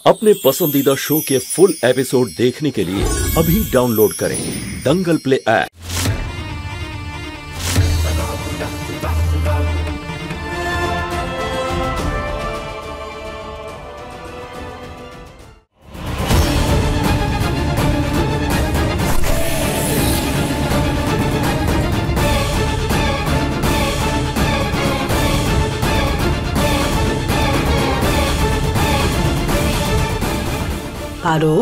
अपने पसंदीदा शो के फुल एपिसोड देखने के लिए अभी डाउनलोड करें दंगल प्ले ऐप। আরো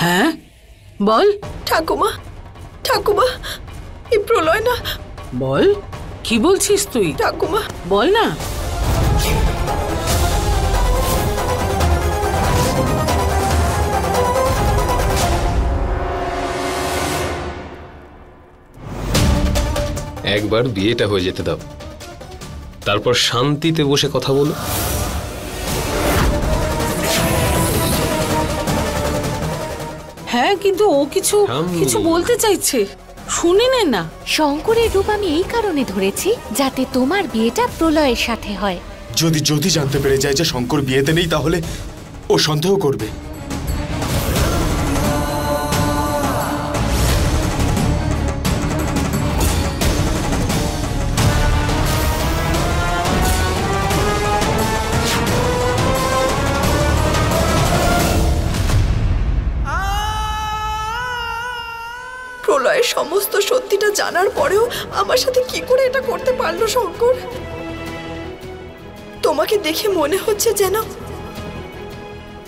হ্যাঁ বল ঠাকুমা ঠাকুমা এই প্রলয় না। বল কি বলছিস তুই? ঠাকুমা বল না। একবার বিয়েটা হয়ে যেতে দাও, তারপর শান্তিতে বসে কথা বলো। হ্যাঁ কিন্তু ও কিছু বলতে চাইছে, শুনে নে না। শঙ্করের রূপ আমি এই কারণে ধরেছি যাতে তোমার বিয়েটা প্রলয়ের সাথে হয়। যদি জানতে পেরে যায় যে শঙ্কর বিয়েতে নেই তাহলে ও সন্দেহ করবে। প্রলয়ের সমস্ত সত্যিটা জানার পরেও আমার সাথে কি করে এটা করতে পারলো শঙ্কর? তোমাকে দেখে মনে হচ্ছে যেন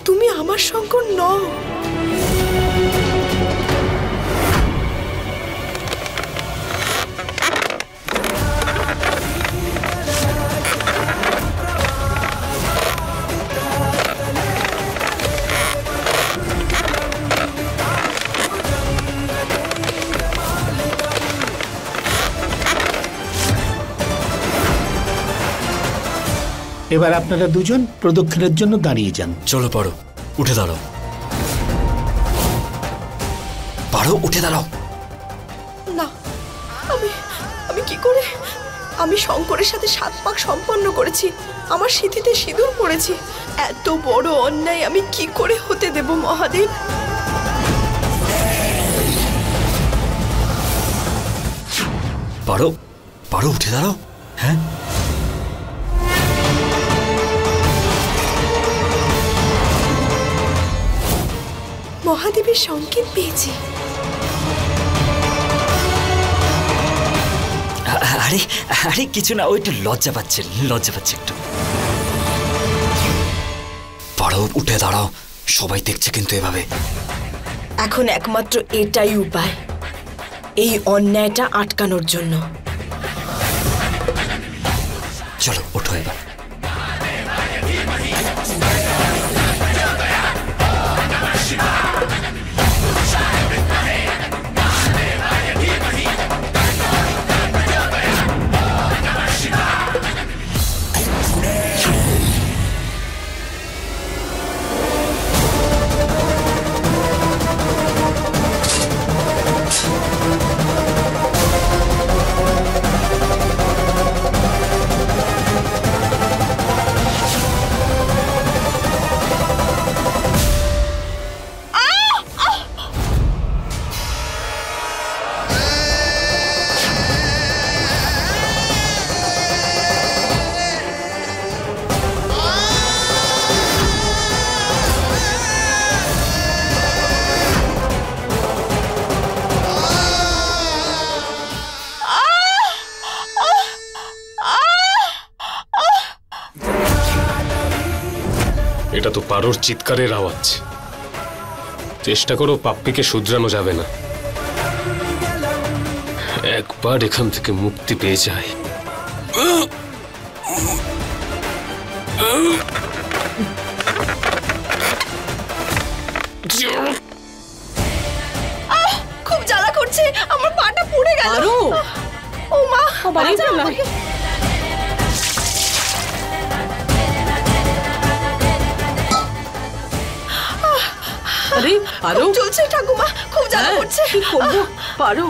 তুমি আমার শঙ্কর নও। এবার আপনারা দুজন প্রদক্ষিণের জন্য দাঁড়িয়ে যান। চলো পারো, উঠে দাঁড়াও। পারো, উঠে দাঁড়াও। না, আমি কি করে? আমি শঙ্করের সাথে 7 পাক সম্পন্ন করেছি, আমার সিঁথিতে সিঁদুর পড়েছি। এত বড় অন্যায় আমি কি করে হতে দেব মহাদেব? পারো, পারো, উঠে দাঁড়াও। হ্যাঁ মহাদেবের সংকেত পেয়েছি। আরে আরে কিছু না, ওই একটু লজ্জা পাচ্ছে একটু। পারো, উঠে দাঁড়াও, সবাই দেখছে কিন্তু এভাবে। এখন একমাত্র এটাই উপায় এই অন্যায়টা আটকানোর জন্য। চলো ওঠো এবার। এটা তো পারোর চিৎকারের আওয়াজ। চেষ্টা করো, পাপ্পিকে শুধরানো যাবে না। একবার এখান থেকে মুক্তি পেয়ে যায়। খুব জ্বালা করছে, আমার পাটা পুড়ে গেল। ও মা, বাঁচাও আমাকে। আরে পারো চলছে ঠাকুমা, খুব জ্বালা করছে। কি করবো পারো?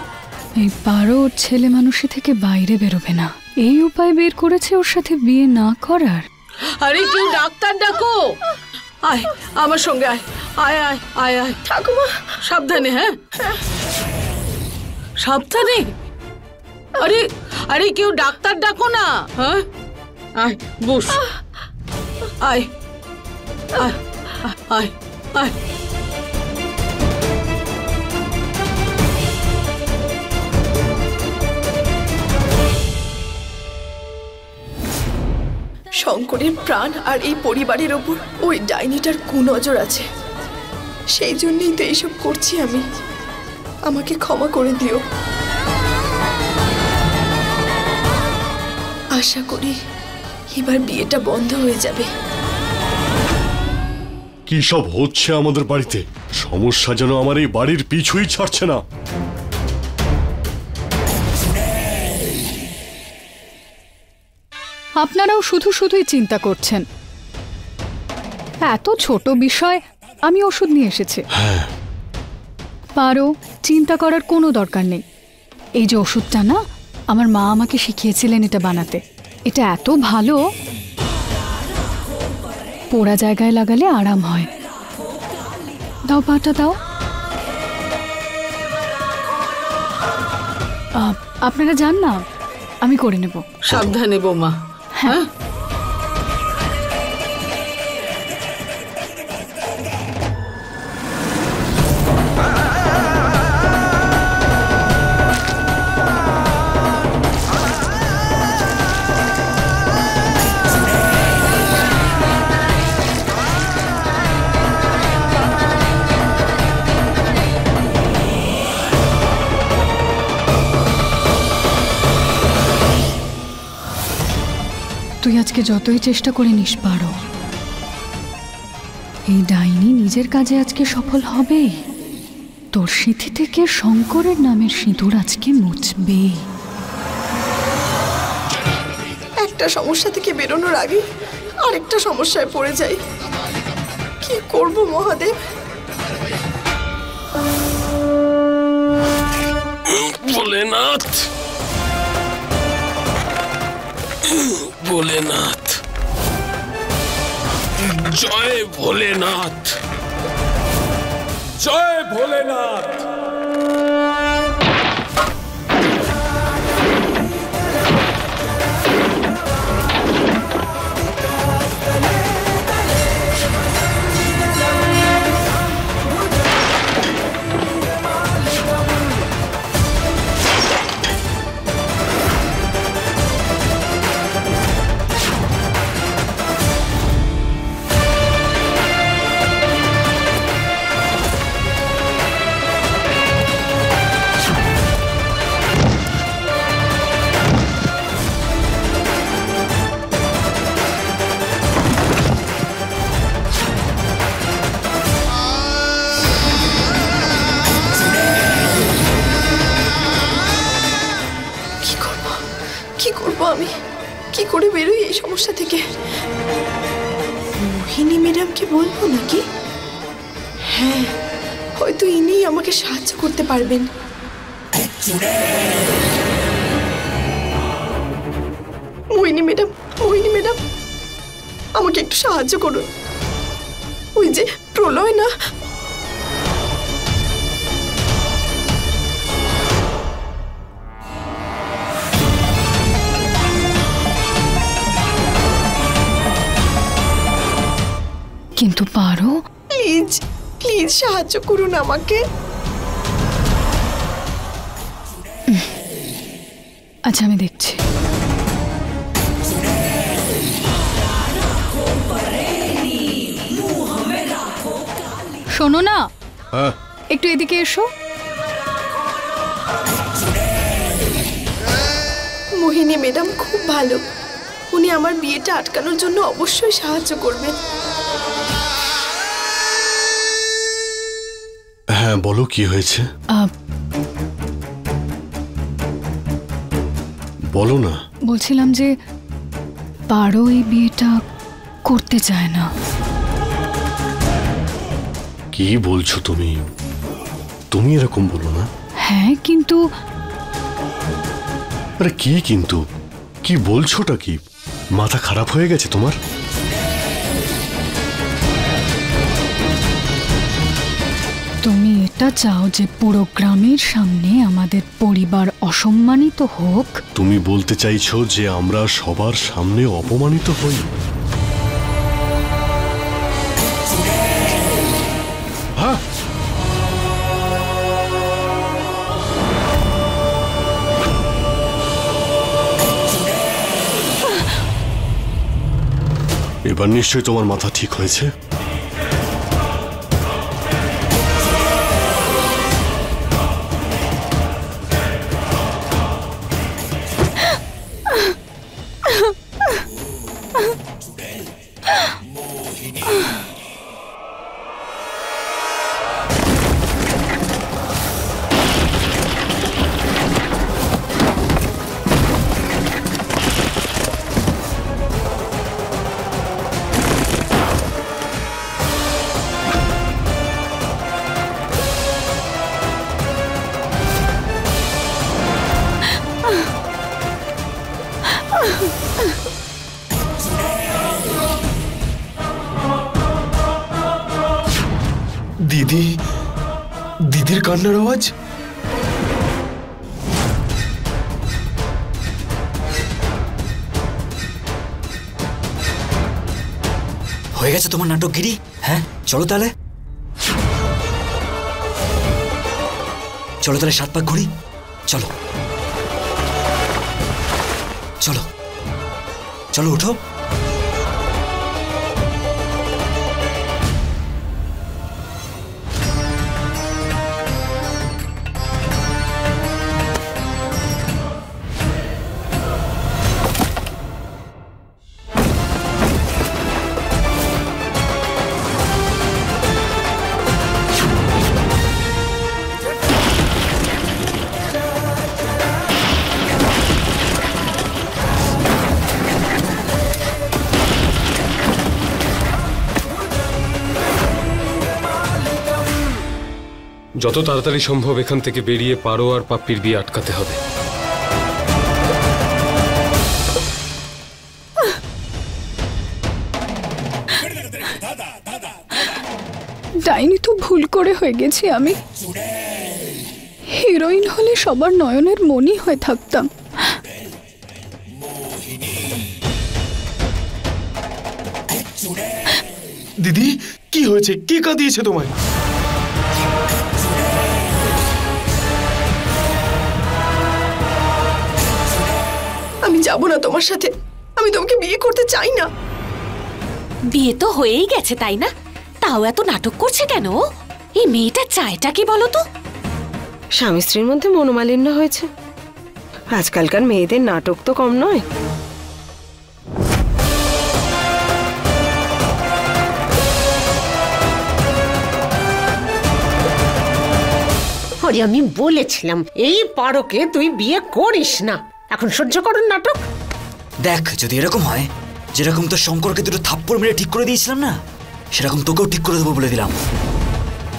এই পারো ওর ছেলে মানুষই থেকে বাইরে বেরোবে না, এই উপায় বের করেছে ওর সাথে বিয়ে না করার। আরে কেউ ডাক্তার ডাকো। আয় আমার সঙ্গে আয়, আয় আয় আয় আয়। ঠাকুমা সাবধানে, হ্যাঁ সাবধানে। আরে আরে কেউ ডাক্তার ডাকো না। হ্যাঁ আয় বস, আয় আয় আয় আয়। শঙ্করের প্রাণ আর এই পরিবারের ওপর ওই ডাইনিটার কুনজর আছে, সেই জন্যই তো এইসব করছি আমি। আমাকে ক্ষমা করে দিও। আশা করি এবার বিয়েটা বন্ধ হয়ে যাবে। কি সব হচ্ছে আমাদের বাড়িতে? সমস্যা যেন আমার এই বাড়ির পিছুই ছাড়ছে না। আপনারাও শুধু শুধুই চিন্তা করছেন। এত ছোট বিষয় আমি ওষুধ নিয়ে এসেছি। পারো, চিন্তা করার কোনো দরকার নেই। এই যে ওষুধটা না, আমার মা আমাকে শিখিয়েছিলেন এটা বানাতে। এটা এত ভালো, পোড়া জায়গায় লাগালে আরাম হয়। দাও পাটা দাও। আপনারা যান না, আমি করে নেব। সাবধানে বৌমা। হ্যাঁ তুই আজকে যতই চেষ্টা করে নিস পারো, এই ডাইনি নিজের কাজে আজকে সফল হবে। তোর সিঁথি থেকে শঙ্করের নামের সিঁদুর আজকে মুছবে। একটা সমস্যা থেকে বেরোনোর আগে আরেকটা সমস্যায় পড়ে যাই। কি করব মহাদেব? ভোলেনাথ, ভোলেনাথ, জয় ভোলেনাথ, জয় ভোলেনাথ। আমি কি করে বেরোই এই সমস্যা থেকে? মোহিনী ম্যাডামকে বলবো নাকি? হ্যাঁ, হয়তো ইনি আমাকে সাহায্য করতে পারবেন। মোহিনী ম্যাডাম, মোহিনী ম্যাডাম, আমাকে একটু সাহায্য করুন। ওই যে প্রলয় না, কিন্তু পারো? প্লিজ প্লিজ সাহায্য করুন আমাকে। আচ্ছা, আমি দেখছি। শোনো না, একটু এদিকে এসো। মোহিনী ম্যাডাম খুব ভালো, উনি আমার বিয়েটা আটকানোর জন্য অবশ্যই সাহায্য করবেন। হ্যাঁ, বলো কি হয়েছে? বলো না। বলছিলাম যে পারো এই বিয়েটা করতে চায় না। কি বলছো তুমি? তুমি এরকম বলো না। হ্যাঁ কিন্তু আরে কি কিন্তু? কি বলছোটা কি? মাথা খারাপ হয়ে গেছে তোমার? তুমি এটা চাও যে পুরো গ্রামের সামনে আমাদের পরিবার অসম্মানিত হোক? তুমি বলতে চাইছো যে আমরা সবার সামনে অপমানিত হই? হ্যাঁ, এবার নিশ্চয়ই তোমার মাথা ঠিক হয়েছে। দিদি, দিদির কান্নার আওয়াজ। হয়ে গেছে তোমার নাটক গিরি। হ্যাঁ, চলো তাহলে, চলো তাহলে 7 পাক ঘুরি। চলো চলো চলো, উঠো। যত তাড়াতাড়ি সম্ভব এখান থেকে বেরিয়ে পারো আর পাপ্পির বিয়ে আটকাতে হবে। ডাইনি তো ভুল করে হয়ে গেছি আমি। হিরোইন হলে সবার নয়নের মনি হয়ে থাকতাম। দিদি, কি হয়েছে? কে কাঁদিয়েছে তোমায়? আমি যাব না তোমার সাথে। আমি তোমাকে বিয়ে করতে চাই না। বিয়ে তো হয়েই গেছে তাই না? তাও এত নাটক করছে কেন? এই মেয়েটা চায়টা কি বলো তো? স্বামী স্ত্রীর মধ্যে মনোমালিন্য হয়েছে। আজকালকার মেয়েদের নাটক তো কম নয়। আরে আমি বলেছিলাম এই পারোকে তুই বিয়ে করিস না। এখন সহ্য করুন নাটক। দেখ, যদি এরকম হয়, যেরকম তো শঙ্করকে দুটো থাপ্পড় মেরে ঠিক করে দিয়েছিলাম না, সেরকম তোকেও ঠিক করে দেবো বলে দিলাম।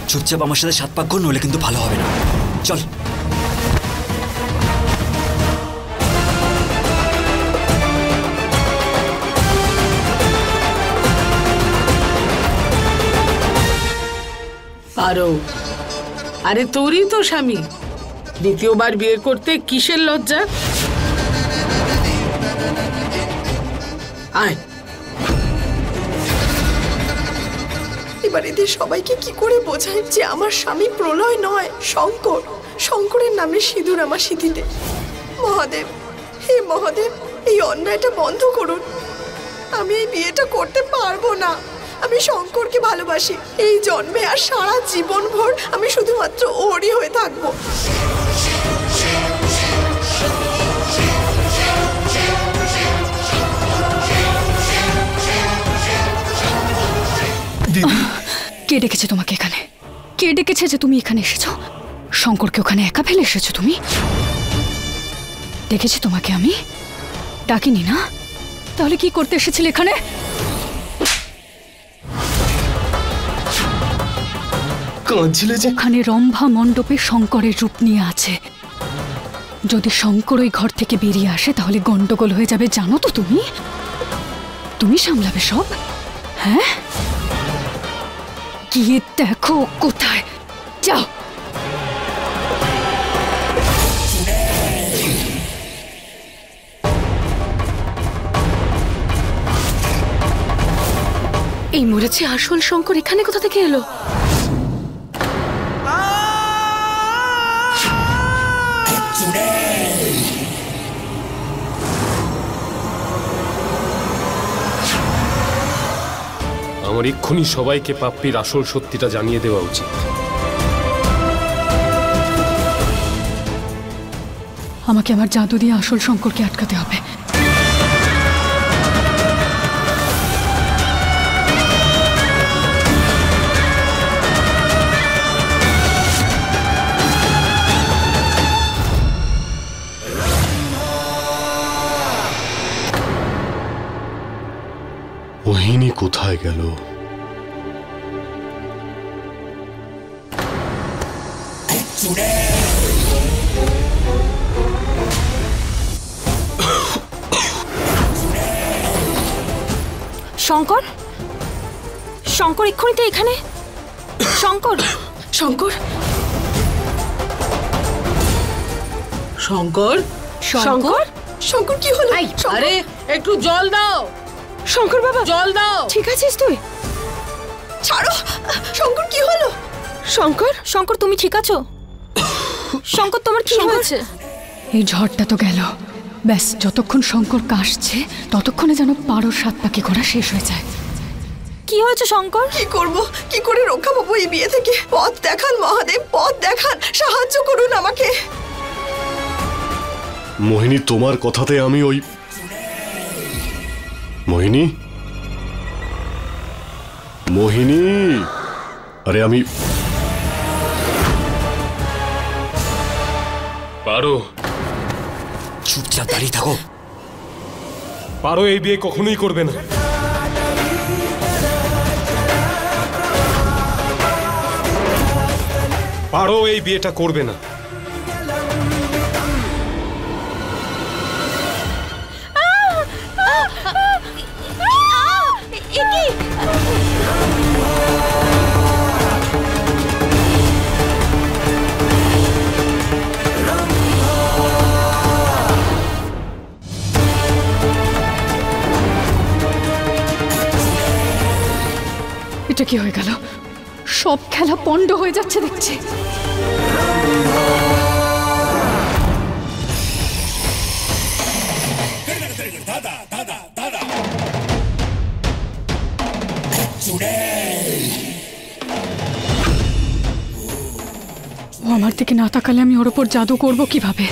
চুপচাপ আমার সাথে 7 পাক ঘুর, নইলে কিন্তু ভালো হবে না। চল। পারো, আরে তোরই তো স্বামী, দ্বিতীয়বার বিয়ে করতে কিসের লজ্জা? আয়। এবার এদের সবাইকে কি করে বোঝায় যে আমার স্বামী প্রলয় নয়, শঙ্কর। শঙ্করের নামে সিঁদুর আমার সিঁথিতে। মহাদেব, হে মহাদেব, এই অন্যায়টা বন্ধ করুন। আমি এই বিয়েটা করতে পারবো না। আমি শঙ্করকে ভালোবাসি। এই জন্মে আর সারা জীবন ভর আমি শুধুমাত্র ওরই হয়ে থাকবো। কে ডেকেছে তোমাকে এখানে? কে ডেকেছে যে তুমি এখানে এসেছো? শঙ্করকে ওখানে একা ফেলে এসেছো তুমি? দেখেছি তোমাকে আমি, ডাকিনি না? তাহলে কি করতে এসেছিলে এখানে? কাঁদছিলে যে? ওখানে রম্ভা মণ্ডপে শঙ্করের রূপ নিয়ে আছে। যদি শঙ্কর ওই ঘর থেকে বেরিয়ে আসে তাহলে গন্ডগোল হয়ে যাবে, জানো তো তুমি? তুমি সামলাবে সব? হ্যাঁ, গিয়ে দেখো কোথায়। যাও। এই মরেছে আসল শঙ্কর এখানে কোথা থেকে এলো? আমার এক্ষুনি সবাইকে পাপ্পির আসল সত্যিটা জানিয়ে দেওয়া উচিত। আমাকে আমার জাদু দিয়ে আসল শঙ্করকে আটকাতে হবে। মোহিনী কোথায় গেল? শঙ্কর, শঙ্কর এক্ষুনি তো এখানে। শঙ্কর, শঙ্কর, শঙ্কর, শঙ্কর, শঙ্কর কি হলো? আরে একটু জল দাও। শঙ্কর বাবা, জল দাও। ঠিক আছিস তুই? ছাড়ো, শঙ্কর কি হলো? শঙ্কর, শঙ্কর তুমি ঠিক আছো? শঙ্কর তোমার কি হয়েছে? এই ঝড়টা তো গেল, ব্যাস যতক্ষণ শঙ্কর কাশছে ততক্ষণে যেন পারোর 7 পাখি ঘোরা শেষ হয়ে যায়। কি হয়েছে শঙ্কর? কি করব, কি করে রক্ষা পাবো এই বিয়ে থেকে? পথ দেখান মহাদেব, পথ দেখান, সাহায্য করুন আমাকে। মোহিনী, তোমার কথাতে আমি ওই মোহিনী, মোহিনী, আরে আমি পারো, চুপচাপ দাঁড়িয়ে থাকো। পারো এই বিয়ে কখনোই করবে না। পারো এই বিয়েটা করবে না। এটা কি হয়ে গেল? সব খেলা পণ্ড হয়ে যাচ্ছে দেখছি। ও আমার দিকে না তাকালে আমি ওর ওপর জাদু করব কিভাবে?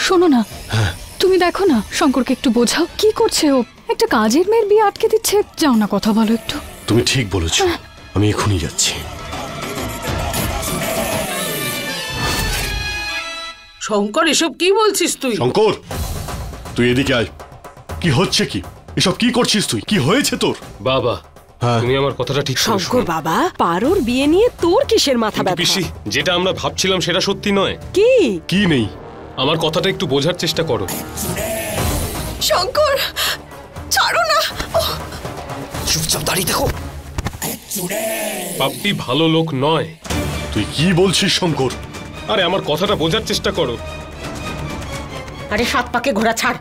শোনো না, তুমি দেখো না, শঙ্করকে একটু বোঝাও। কি করছে ও? একটা কাজের মেয়ের বিয়ে আটকে দিচ্ছে। যাও না, কথা বলো একটু। তুমি ঠিক বলেছো, আমি এখনই যাচ্ছি। শঙ্কর, এসব কি বলছিস তুই? শঙ্কর, তুই এদিকে আয়। কি হচ্ছে কি? এসব কি করছিস তুই? কি হয়েছে তোর? বাবা, তুমি আমার কথাটা ঠিক করে শঙ্কর শোনো। বাবা, পারোর বিয়ে নিয়ে তোর কিসের মাথা ব্যথা? পিসি, যেটা আমরা ভাবছিলাম সেটা সত্যি নয়। কি? কি নেই? আমার কথাটা একটু বোঝার চেষ্টা করো। শঙ্কর, ছাড়ো না। চুপচাপ দাঁড়িয়ে থাকো। পাপ্পি ভালো লোক নয়। তুই কি বলছিস শঙ্কর? আরে আমার কথাটা বোঝার চেষ্টা করো। আরে 7 পাকে ঘোড়া ছাড়।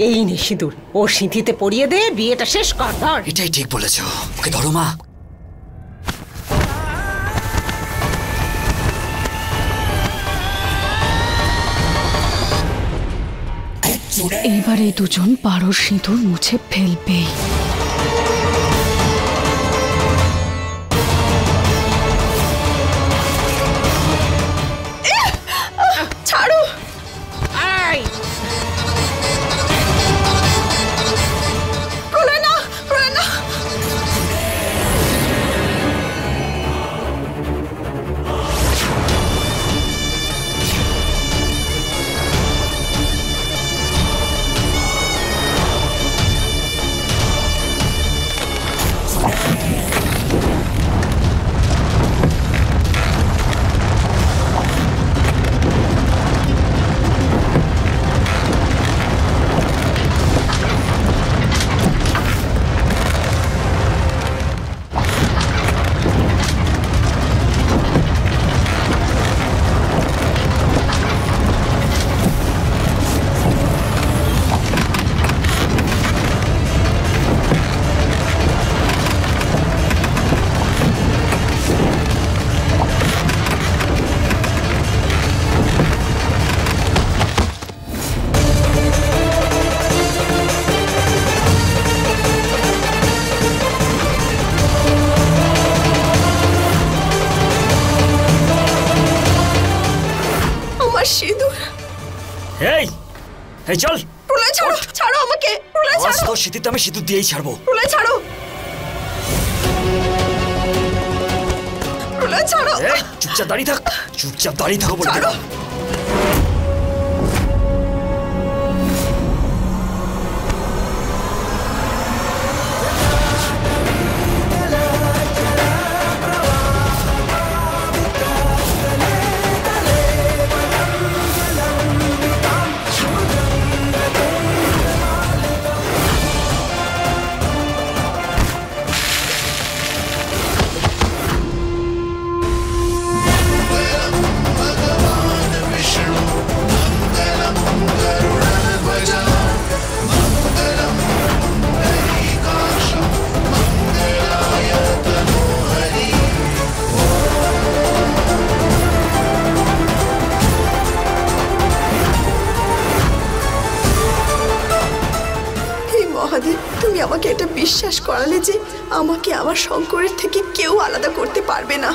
এই নে সিঁদুর, ও সিঁথিতে পরিয়ে দে, বিয়েটা শেষ কর। ধর। এটাই ঠিক বলেছ, ওকে ধরো মা। এইবার এই দুজন পারোর সিঁদুর মুছে ফেলবেই। ছাড়ো। প্রলয় না, প্রলয় না। আমার সিঁদুর। এই এই চল। প্রলয় ছাড়ো, ছাড়ো আমাকে। প্রলয় ছাড়ো। তোর সিঁথিতে আমি সিঁদুর দিয়েই ছাড়বো। প্রলয় ছাড়ো। প্রলয় ছাড়ো। এই চুপচাপ দাঁড়িয়ে থাক, চুপচাপ দাঁড়িয়ে থাকো বলে দিলাম। মহাদেব, তুমি আমাকে এটা বিশ্বাস করালে যে আমাকে আমার শঙ্করের থেকে কেউ আলাদা করতে পারবে না।